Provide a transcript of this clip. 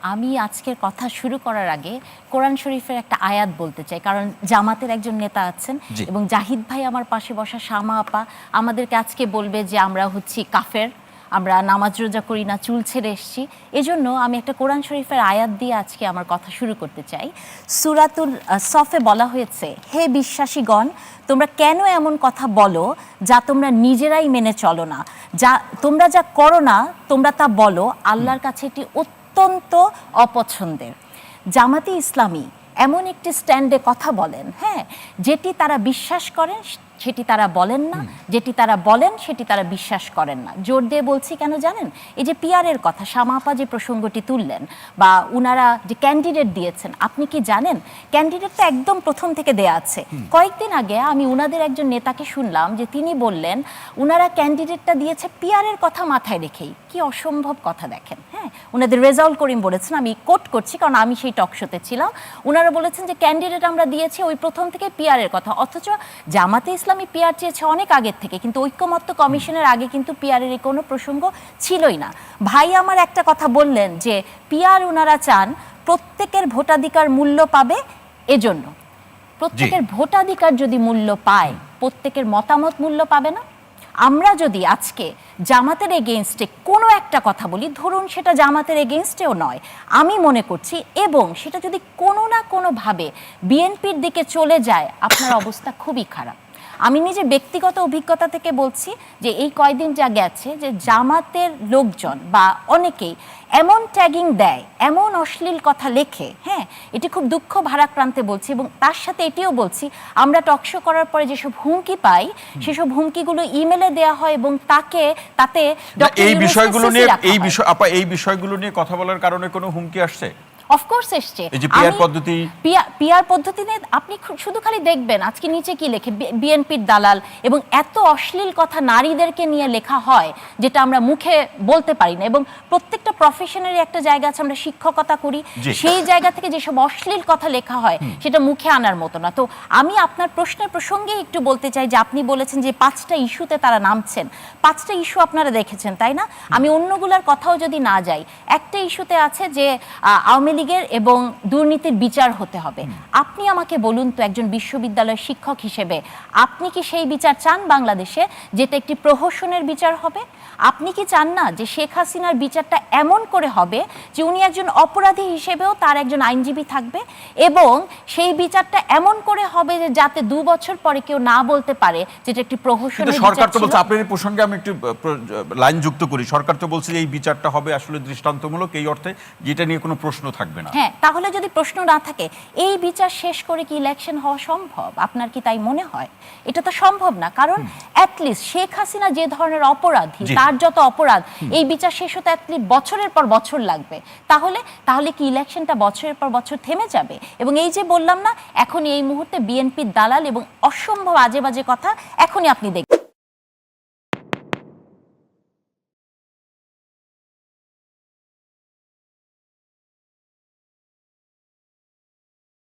আমি আজকের কথা শুরু করার আগে কোরআন শরীফের একটা আয়াত বলতে চাই, কারণ জামাতের একজন নেতা আছেন এবং জাহিদ ভাই আমার পাশে বসা শামা আপা আমাদেরকে আজকে বলবে যে আমরা হচ্ছি কাফের, আমরা নামাজ রোজা করি না, চুল ছেড়ে এসছি। এজন্য আমি একটা কোরআন শরীফের আয়াত দিয়ে আজকে আমার কথা শুরু করতে চাই। সূরাতুল সফে বলা হয়েছে, হে বিশ্বাসীগণ, তোমরা কেন এমন কথা বলো যা তোমরা নিজেরাই মেনে চলো না, যা তোমরা যা করো না তোমরা তা বলো, আল্লাহর কাছে এটি অত্যন্ত অপছন্দের। জামাতে ইসলামী এমন একটি স্ট্যান্ডে কথা বলেন, হ্যাঁ, যেটি তারা বিশ্বাস করেন সেটি তারা বলেন না, যেটি তারা বলেন সেটি তারা বিশ্বাস করেন না। জোর দিয়ে বলছি কেন জানেন? এই যে পিয়ারের কথা শামাপা যে প্রসঙ্গটি তুললেন, বা উনারা যে ক্যান্ডিডেট দিয়েছেন, আপনি কি জানেন ক্যান্ডিডেট তো একদম প্রথম থেকে দেয়া আছে। কয়েকদিন আগে আমি উনাদের একজন নেতাকে শুনলাম যে তিনি বললেন উনারা ক্যান্ডিডেটটা দিয়েছে পিয়ারের কথা মাথায় রেখেই। কি অসম্ভব কথা দেখেন। হ্যাঁ, উনাদের রেজাউল করিম বলেছেন, আমি কোট করছি কারণ আমি সেই টক শোতে ছিলাম। উনারা বলেছেন যে ক্যান্ডিডেট আমরা দিয়েছি ওই প্রথম থেকে পিয়ারের কথা, অথচ জামাতে ইসলামী পিয়ার চেয়েছে অনেক আগের থেকে, কিন্তু ঐক্যমত্য কমিশনের আগে কিন্তু পিয়ারের কোনো প্রসঙ্গ ছিলই না। ভাই আমার একটা কথা বললেন যে পিয়ার উনারা চান প্রত্যেকের ভোটাধিকার মূল্য পাবে, এজন্য প্রত্যেকের ভোটাধিকার যদি মূল্য পায়, প্রত্যেকের মতামত মূল্য পাবে না। আমরা যদি আজকে জামাতের এগেইনস্টে কোনো একটা কথা বলি, ধরুন সেটা জামাতের এগেইনস্টেও নয়, আমি মনে করছি, এবং সেটা যদি কোনো না কোনোভাবে বিএনপির দিকে চলে যায়, আপনার অবস্থা খুবই খারাপ। আমি নিজে ব্যক্তিগত অভিজ্ঞতা থেকে বলছি যে এই কয়দিন যা গেছে, যে জামাতের লোকজন বা অনেকেই এমন ট্যাগিং দেয়, এমন অশ্লীল কথা লেখে, হ্যাঁ, এটি খুব দুঃখ ভারাক্রান্তে বলছি। এবং তার সাথে এটিও বলছি, আমরা টকশো করার পরে যেসব হুমকি পাই, সেসব হুমকিগুলো ইমেলে দেওয়া হয় এবং তাতে এই বিষয়গুলো নিয়ে কথা বলার কারণে কোনো হুমকি আসছে? অফকোর্স এসছে। এই যে পিয়ার পদ্ধতি, পিয়ার পদ্ধতিতে আপনি শুধু খালি দেখবেন আজকে নিচে কি লেখে, বিএনপির দালাল, এবং এত অশ্লীল কথা নারীদেরকে নিয়ে লেখা হয় যেটা আমরা মুখে বলতে পারি না। এবং প্রত্যেকটা প্রফেশনেরই একটা জায়গা আছে, আমরা শিক্ষকতা করি, সেই জায়গা থেকে যেসব অশ্লীল কথা লেখা হয় সেটা মুখে আনার মতো না। তো আমি আপনার প্রশ্নের প্রসঙ্গে একটু বলতে চাই যে আপনি বলেছেন যে 5টা ইস্যুতে তারা নামছেন, 5টা ইস্যু আপনারা দেখেছেন তাই না? আমি অন্যগুলার কথাও যদি না যাই, একটা ইস্যুতে আছে যে আওয়ামী লীগের এবং দুর্নীতির বিচার হতে হবে। আপনি আমাকে বলুন তো, একজন বিশ্ববিদ্যালয়ের শিক্ষক হিসেবে আপনি কি সেই বিচার চান বাংলাদেশে, যেটা একটি প্রহসনের বিচার হবে? আপনি কি চান না যে শেখ হাসিনার বিচারটা এমন করে হবে যে উনি একজন অপরাধী হিসেবেও তার একজন আইনজীবী থাকবে, এবং সেই বিচারটা এমন করে হবে যে যাতে 2 বছর পরে কেউ না বলতে পারে যেটা একটি প্রহসনের বিচার? সরকার তো বলছে, আপনার এই প্রসঙ্গে আমি একটু লাইন যুক্ত করি, সরকার তো বলছে এই বিচারটা হবে আসলে দৃষ্টান্তমূলক, এই অর্থে যেটা নিয়ে কোনো প্রশ্ন থাকবে না। হ্যাঁ, তাহলে যদি প্রশ্ন না থাকে, এই বিচার শেষ করে কি ইলেকশন হওয়া সম্ভব? আপনার কি তাই মনে হয়? এটা তো সম্ভব না, কারণ অ্যাটলিস্ট শেখ হাসিনা যে ধরনের অপরাধী, তার যত অপরাধ, এই বিচার শেষ হতে অ্যাটলিস্ট বছরের পর বছর লাগবে। তাহলে কি ইলেকশনটা বছরের পর বছর থেমে যাবে? এবং এই যে বললাম না, এখন এই মুহূর্তে বিএনপির দালাল এবং অসম্ভব আজে বাজে কথা এখনই আপনি দেখবেন।